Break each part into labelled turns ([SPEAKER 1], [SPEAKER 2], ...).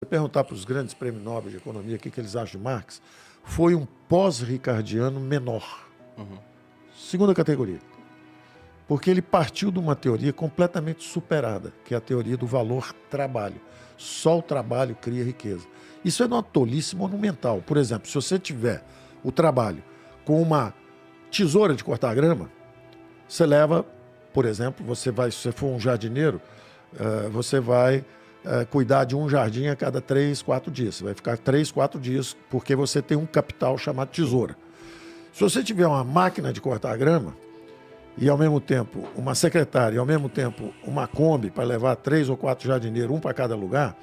[SPEAKER 1] perguntar para os grandes prêmios Nobel de Economia o que eles acham de Marx, foi um pós-ricardiano menor. Segunda categoria. Porque ele partiu de uma teoria completamente superada, que é a teoria do valor-trabalho. Só o trabalho cria riqueza. Isso é uma tolice monumental. Por exemplo, se você tiver o trabalho com uma tesoura de cortar grama, você leva, por exemplo, se você for um jardineiro, você vai cuidar de um jardim a cada 3, 4 dias. Você vai ficar 3, 4 dias porque você tem um capital chamado tesoura. Se você tiver uma máquina de cortar grama e, ao mesmo tempo, uma secretária e, ao mesmo tempo, uma Kombi para levar 3 ou 4 jardineiros, um para cada lugar,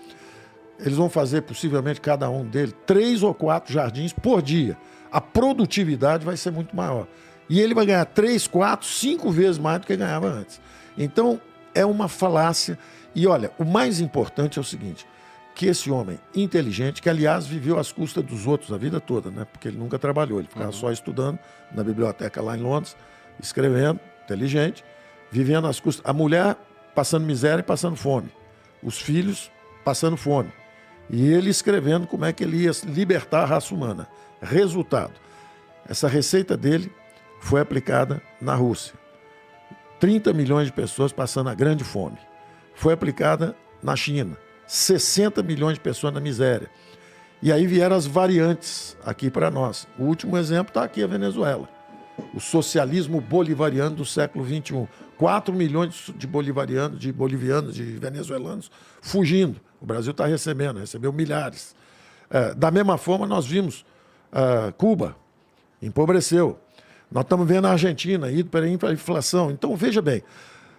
[SPEAKER 1] eles vão fazer, possivelmente, cada um deles, 3 ou 4 jardins por dia. A produtividade vai ser muito maior. E ele vai ganhar 3, 4, 5 vezes mais do que ganhava antes. Então, é uma falácia. E, olha, o mais importante é o seguinte, que esse homem inteligente, que, aliás, viveu às custas dos outros a vida toda, né? Porque ele nunca trabalhou, ele ficava só estudando na biblioteca lá em Londres, escrevendo, inteligente, vivendo às custas. A mulher passando miséria e passando fome. Os filhos passando fome. E ele escrevendo como é que ele ia libertar a raça humana. Resultado, essa receita dele foi aplicada na Rússia. 30 milhões de pessoas passando a grande fome. Foi aplicada na China. 60 milhões de pessoas na miséria. E aí vieram as variantes aqui para nós. O último exemplo está aqui, a Venezuela. O socialismo bolivariano do século XXI. 4 milhões de bolivianos, de venezuelanos fugindo. O Brasil está recebeu milhares. Da mesma forma, nós vimos Cuba, empobreceu. Nós estamos vendo a Argentina indo para a inflação. Então, veja bem,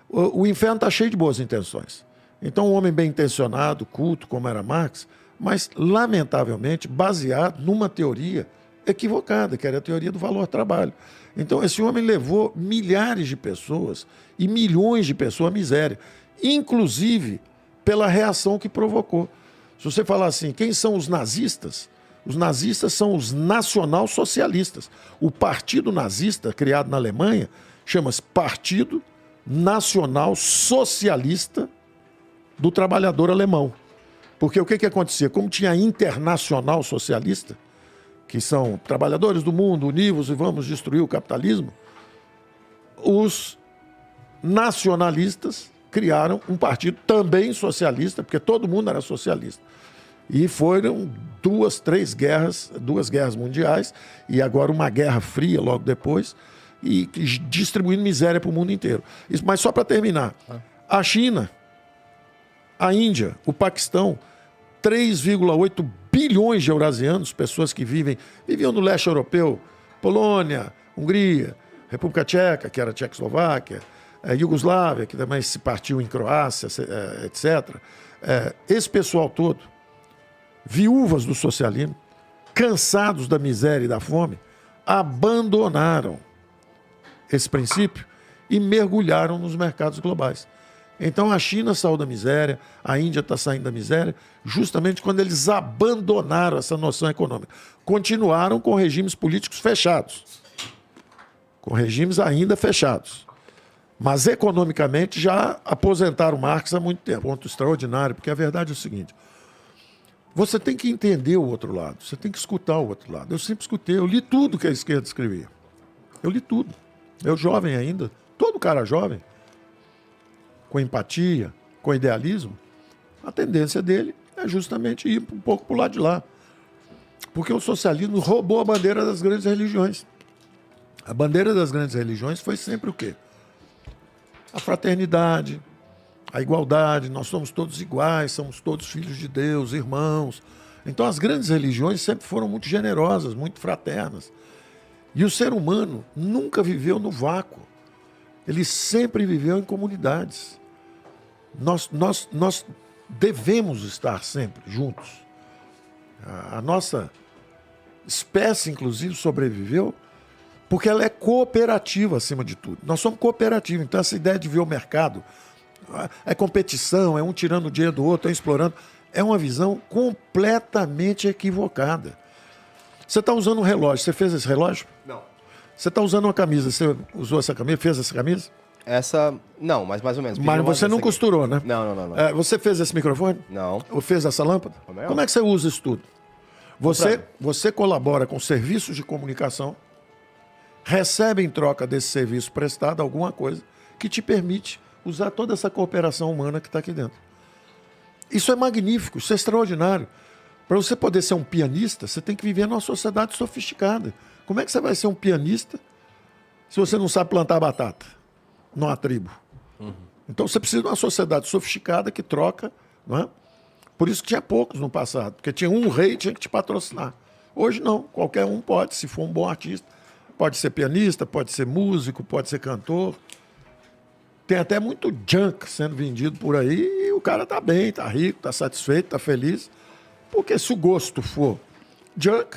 [SPEAKER 1] o inferno está cheio de boas intenções. Então, um homem bem intencionado, culto, como era Marx, mas, lamentavelmente, baseado numa teoria equivocada, que era a teoria do valor-trabalho. Então, esse homem levou milhares de pessoas e milhões de pessoas à miséria, inclusive pela reação que provocou. Se você falar assim, quem são os nazistas? Os nazistas são os nacional-socialistas. O partido nazista, criado na Alemanha, chama-se Partido Nacional Socialista do Trabalhador Alemão. Porque o que acontecia? Como tinha a Internacional Socialista, que são trabalhadores do mundo, univos e vamos destruir o capitalismo, os nacionalistas criaram um partido também socialista, porque todo mundo era socialista. E foram duas guerras mundiais, e agora uma guerra fria logo depois, e distribuindo miséria para o mundo inteiro. Mas só para terminar, a China, a Índia, o Paquistão, 3,8 bilhões de eurasianos, pessoas que viviam no leste europeu, Polônia, Hungria, República Tcheca, que era a Tchecoslováquia, Iugoslávia, que também se partiu em Croácia, etc. Esse pessoal todo, viúvas do socialismo, cansados da miséria e da fome, abandonaram esse princípio e mergulharam nos mercados globais. Então a China saiu da miséria, a Índia está saindo da miséria, justamente quando eles abandonaram essa noção econômica. Continuaram com regimes políticos fechados, com regimes ainda fechados. Mas economicamente já aposentaram Marx há muito tempo. Ponto extraordinário, porque a verdade é o seguinte, você tem que entender o outro lado, você tem que escutar o outro lado. Eu sempre escutei, eu li tudo que a esquerda escrevia. Eu li tudo. Eu jovem ainda, todo cara jovem, com empatia, com idealismo, a tendência dele é justamente ir um pouco para o lado de lá. Porque o socialismo roubou a bandeira das grandes religiões. A bandeira das grandes religiões foi sempre o quê? A fraternidade, a igualdade, nós somos todos iguais, somos todos filhos de Deus, irmãos. Então as grandes religiões sempre foram muito generosas, muito fraternas. E o ser humano nunca viveu no vácuo. Ele sempre viveu em comunidades. Nós devemos estar sempre juntos. A nossa espécie, inclusive, sobreviveu porque ela é cooperativa, acima de tudo. Nós somos cooperativos. Então, essa ideia de ver o mercado é competição, é um tirando o dinheiro do outro, é explorando. É uma visão completamente equivocada. Você está usando um relógio. Você fez esse relógio?
[SPEAKER 2] Não.
[SPEAKER 1] Você está usando uma camisa. Você usou essa camisa? Fez essa camisa?
[SPEAKER 2] Não, mas mais ou menos.
[SPEAKER 1] Mas você não costurou, né?
[SPEAKER 2] Não.
[SPEAKER 1] Você fez esse microfone?
[SPEAKER 2] Não.
[SPEAKER 1] Ou fez essa lâmpada? Como é que você usa isso tudo? Você colabora com serviços de comunicação, recebe em troca desse serviço prestado alguma coisa que te permite usar toda essa cooperação humana que está aqui dentro. Isso é magnífico, isso é extraordinário. Para você poder ser um pianista, você tem que viver numa sociedade sofisticada. Como é que você vai ser um pianista se você não sabe plantar batata numa tribo? Então você precisa de uma sociedade sofisticada que troca, não é? Por isso que tinha poucos no passado, porque tinha um rei e tinha que te patrocinar. Hoje não, qualquer um pode, se for um bom artista. Pode ser pianista, pode ser músico, pode ser cantor. Tem até muito junk sendo vendido por aí e o cara tá bem, tá rico, tá satisfeito, tá feliz. Porque se o gosto for junk,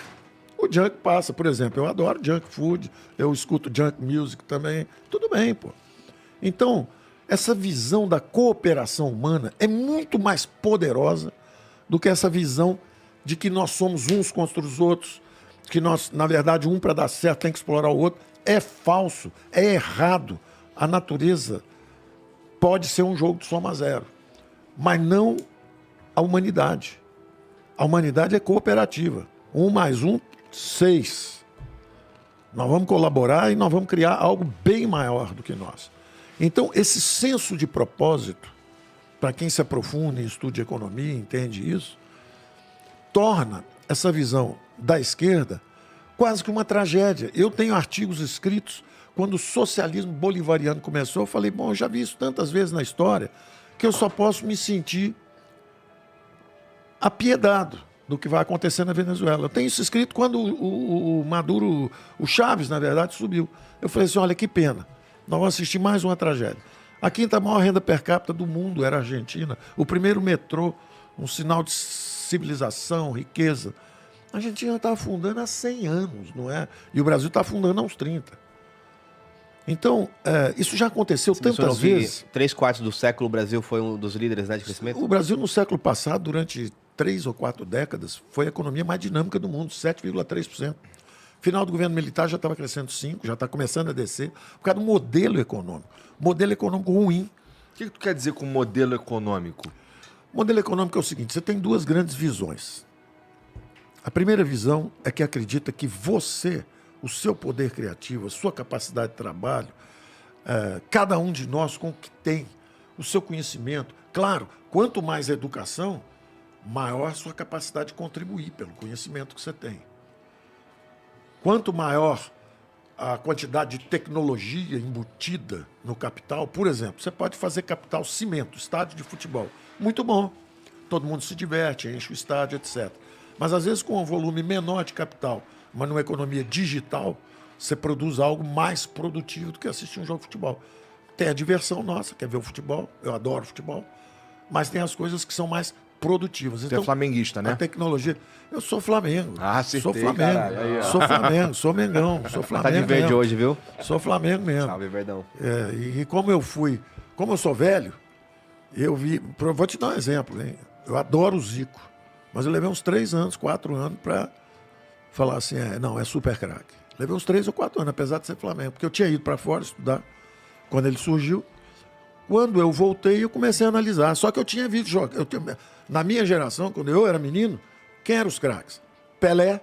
[SPEAKER 1] o junk passa. Por exemplo, eu adoro junk food, eu escuto junk music também. Tudo bem, pô. Então, essa visão da cooperação humana é muito mais poderosa do que essa visão de que nós somos uns contra os outros, que nós, na verdade, um para dar certo tem que explorar o outro. É falso, é errado. A natureza pode ser um jogo de soma zero, mas não a humanidade. A humanidade é cooperativa. 1 mais 1, 6. Nós vamos colaborar e nós vamos criar algo bem maior do que nós. Então, esse senso de propósito, para quem se aprofunda em estudo de economia, entende isso, torna essa visão da esquerda quase que uma tragédia. Eu tenho artigos escritos, quando o socialismo bolivariano começou, eu falei, bom, eu já vi isso tantas vezes na história, que eu só posso me sentir apiedado do que vai acontecer na Venezuela. Eu tenho isso escrito quando o Maduro, o Chaves, na verdade, subiu. Eu falei assim, olha, que pena, nós vamos assistir mais uma tragédia. A quinta maior renda per capita do mundo era a Argentina. O primeiro metrô, um sinal de civilização, riqueza. A Argentina está afundando há 100 anos, não é? E o Brasil está afundando há uns 30. Então, isso já aconteceu tantas vezes.
[SPEAKER 2] 3/4 do século o Brasil foi um dos líderes, né, de crescimento?
[SPEAKER 1] O Brasil, no século passado, durante 3 ou 4 décadas, foi a economia mais dinâmica do mundo, 7,3%. Final do governo militar já estava crescendo 5%, já está começando a descer, por causa do modelo econômico. Modelo econômico ruim.
[SPEAKER 3] O que tu quer dizer com modelo econômico?
[SPEAKER 1] O modelo econômico é o seguinte, você tem duas grandes visões. A primeira visão é que acredita que você, o seu poder criativo, a sua capacidade de trabalho, cada um de nós com o que tem, o seu conhecimento. Claro, quanto mais educação, maior a sua capacidade de contribuir pelo conhecimento que você tem. Quanto maior a quantidade de tecnologia embutida no capital, por exemplo, você pode fazer capital cimento, estádio de futebol. Muito bom. Todo mundo se diverte, enche o estádio, etc. Mas, às vezes, com um volume menor de capital, mas numa economia digital, você produz algo mais produtivo do que assistir um jogo de futebol. Tem a diversão nossa, quer ver o futebol, eu adoro futebol, mas tem as coisas que são mais produtivas.
[SPEAKER 3] Você é flamenguista, né?
[SPEAKER 1] A tecnologia... Eu sou Flamengo.
[SPEAKER 3] Acertei,
[SPEAKER 1] sou Flamengo.
[SPEAKER 3] Aí,
[SPEAKER 1] sou Flamengo, sou Mengão, sou Flamengo.
[SPEAKER 2] Tá de verde
[SPEAKER 1] mesmo.
[SPEAKER 2] hoje, viu?
[SPEAKER 1] Sou Flamengo mesmo.
[SPEAKER 2] Salve, Verdão.
[SPEAKER 1] E como eu sou velho, eu vi... Vou te dar um exemplo, hein? Eu adoro o Zico, mas eu levei uns 3 anos, 4 anos para falar assim, não, é super craque. Levei uns 3 ou 4 anos, apesar de ser Flamengo, porque eu tinha ido para fora estudar quando ele surgiu. Quando eu voltei, eu comecei a analisar. Só que eu tinha visto jogar. Na minha geração, quando eu era menino, quem eram os craques? Pelé,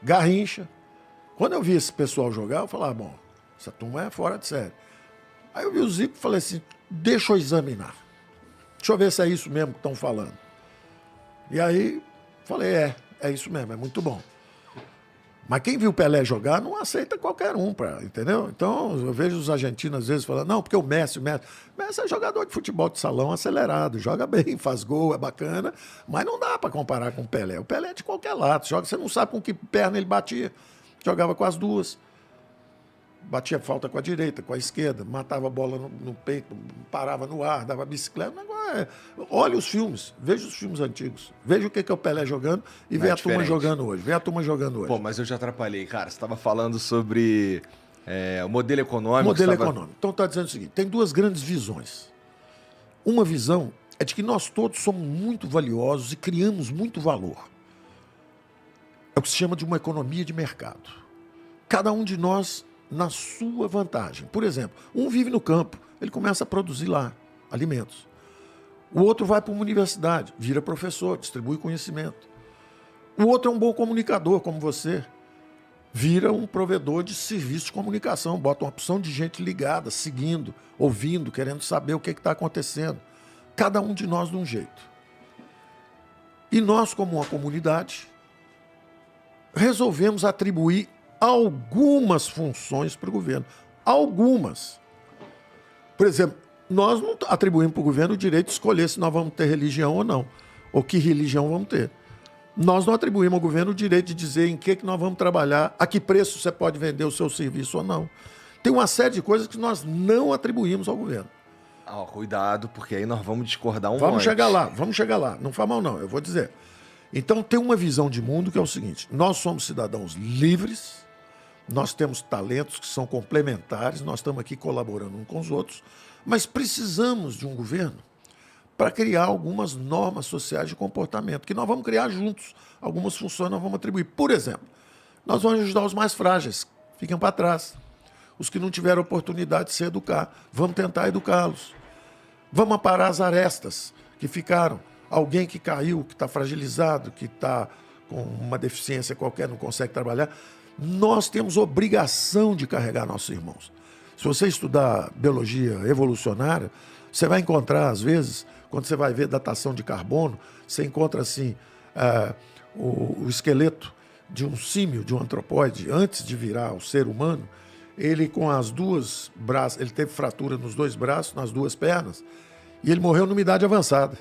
[SPEAKER 1] Garrincha. Quando eu vi esse pessoal jogar, eu falava, bom, essa turma é fora de série. Aí eu vi o Zico e falei assim, deixa eu examinar. Deixa eu ver se é isso mesmo que estão falando. E aí, falei, é isso mesmo, é muito bom. Mas quem viu o Pelé jogar não aceita qualquer um, entendeu? Então, eu vejo os argentinos às vezes falando, não, porque o Messi é jogador de futebol de salão acelerado, joga bem, faz gol, é bacana, mas não dá para comparar com o Pelé. O Pelé é de qualquer lado, você não sabe com que perna ele batia, jogava com as duas. Batia falta com a direita, com a esquerda, matava a bola no peito, parava no ar, dava bicicleta. Olha os filmes, veja os filmes antigos. Veja o que é o Pelé jogando e vê a turma jogando hoje. Vê a turma jogando hoje.
[SPEAKER 3] Pô, mas eu já atrapalhei, cara. Você estava falando sobre o modelo econômico.
[SPEAKER 1] Econômico. Então está dizendo o seguinte, tem 2 grandes visões. Uma visão é de que nós todos somos muito valiosos e criamos muito valor. É o que se chama de uma economia de mercado. Cada um de nós, na sua vantagem. Por exemplo, um vive no campo, ele começa a produzir lá alimentos. O outro vai para uma universidade, vira professor, distribui conhecimento. O outro é um bom comunicador, como você, vira um provedor de serviço de comunicação, bota uma opção de gente ligada, seguindo, ouvindo, querendo saber o que está acontecendo. Cada um de nós de um jeito. E nós, como uma comunidade, resolvemos atribuir algumas funções para o governo. Algumas. Por exemplo, nós não atribuímos para o governo o direito de escolher se nós vamos ter religião ou não, ou que religião vamos ter. Nós não atribuímos ao governo o direito de dizer em que nós vamos trabalhar, a que preço você pode vender o seu serviço ou não. Tem uma série de coisas que nós não atribuímos ao governo.
[SPEAKER 3] Cuidado, porque aí nós vamos discordar um monte.
[SPEAKER 1] Vamos chegar lá. Não faz mal não, eu vou dizer. Então tem uma visão de mundo que é o seguinte: nós somos cidadãos livres, nós temos talentos que são complementares, nós estamos aqui colaborando uns com os outros, mas precisamos de um governo para criar algumas normas sociais de comportamento, que nós vamos criar juntos. Algumas funções nós vamos atribuir. Por exemplo, nós vamos ajudar os mais frágeis, fiquem para trás. Os que não tiveram oportunidade de se educar, vamos tentar educá-los. Vamos aparar as arestas que ficaram. Alguém que caiu, que está fragilizado, que está com uma deficiência qualquer, não consegue trabalhar. Nós temos obrigação de carregar nossos irmãos. Se você estudar biologia evolucionária, você vai encontrar, às vezes, quando você vai ver datação de carbono, você encontra assim o esqueleto de um símio, de um antropóide, antes de virar o ser humano. Ele com as duas braços, ele teve fratura nos dois braços, nas duas pernas, e ele morreu numa idade avançada.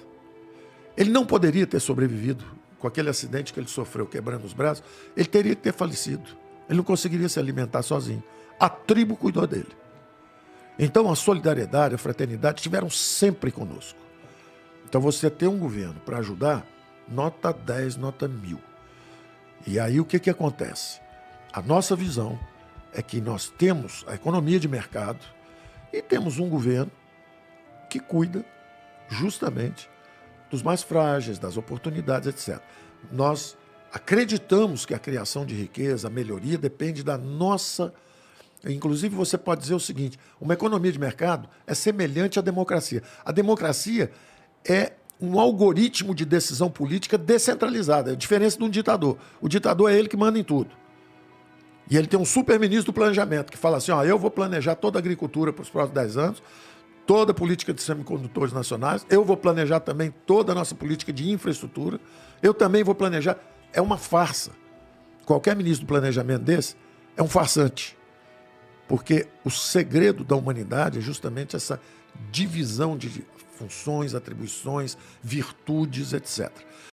[SPEAKER 1] Ele não poderia ter sobrevivido com aquele acidente que ele sofreu quebrando os braços, ele teria que ter falecido. Ele não conseguiria se alimentar sozinho. A tribo cuidou dele. Então a solidariedade, a fraternidade estiveram sempre conosco. Então você ter um governo para ajudar, nota 10, nota 1000. E aí o que acontece? A nossa visão é que nós temos a economia de mercado e temos um governo que cuida justamente dos mais frágeis, das oportunidades, etc. Nós acreditamos que a criação de riqueza, a melhoria, depende da nossa... Inclusive, você pode dizer o seguinte: uma economia de mercado é semelhante à democracia. A democracia é um algoritmo de decisão política descentralizada. É a diferença de um ditador. O ditador é ele que manda em tudo. E ele tem um super-ministro do planejamento que fala assim: eu vou planejar toda a agricultura para os próximos 10 anos, toda a política de semicondutores nacionais, eu vou planejar também toda a nossa política de infraestrutura, eu também vou planejar. É uma farsa. Qualquer ministro do planejamento desse é um farsante. Porque o segredo da humanidade é justamente essa divisão de funções, atribuições, virtudes, etc.